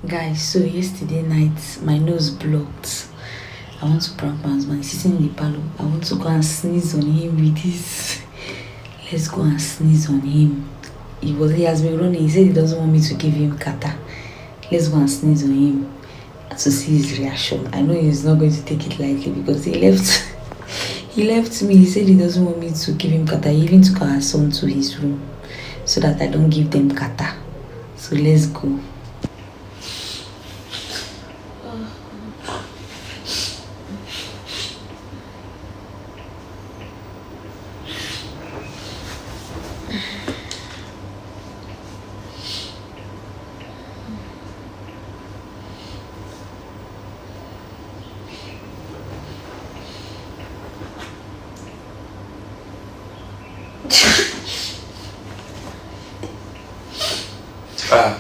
Guys, so yesterday night my nose blocked. I want to prank my husband. He's sitting in the parlor. I want to go and sneeze on him with this. Let's go and sneeze on him. He has been running. He said he doesn't want me to give him kata. Let's go and sneeze on him to see his reaction. I know he's not going to take it lightly because he left me. He said he doesn't want me to give him kata. He even took our son to his room so that I don't give them kata. So let's go.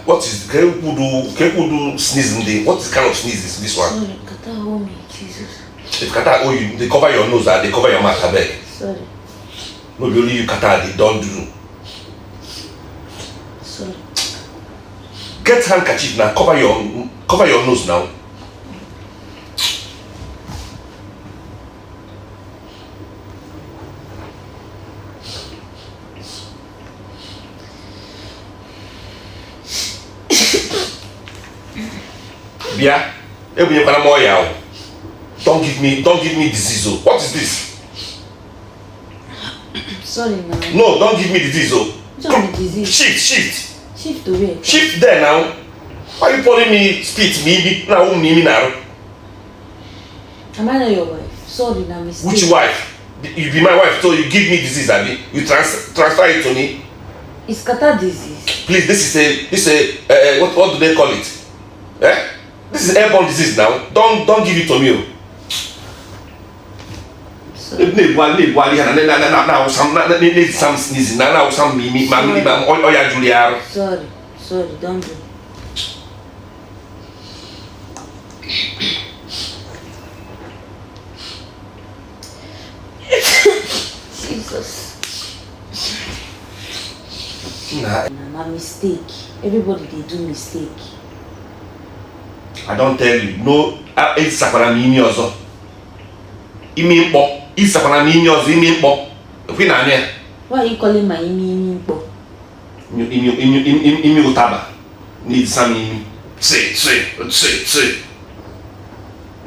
What is can you do sneezing day? What kind of sneeze is this one? Sorry, kata hold me, Jesus. If kata you, they cover your nose and they cover your mouth, I beg. Sorry. No, only you kata, they don't do. Sorry. Get handkerchief now, cover your nose now. Yeah, don't give me disease. Oh. What is this? Sorry, man. No, don't give me disease. Oh. Come, disease. Shift. Shift to where? Shift there now. Why are you calling me spit me now? Am I not your wife? Sorry, na mistake. Which wife? You be my wife, so you give me disease, Abby. You transfer it to me. It's kata disease. Please, this is a what do they call it? Eh? This is airborne disease now. Don't give it to me. Sorry, don't do. Jesus. Na mistake. Everybody they do mistake. I don't tell you. No, it's sakwana mimi ozo. Imi mpo. It's sakwana mimi ozo. Imi mpo. Why are you calling my imi mpo? Imi utaba. Need some imi. Say.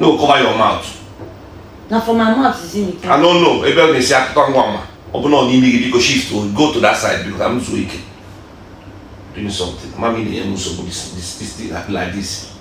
No, cover your mouth. Now for my mouth is in it. I don't know. Ebe on esi akito ngwama. Open on imi go shift to go to that side because I'm so weak. Doing something. Mommy, this like this.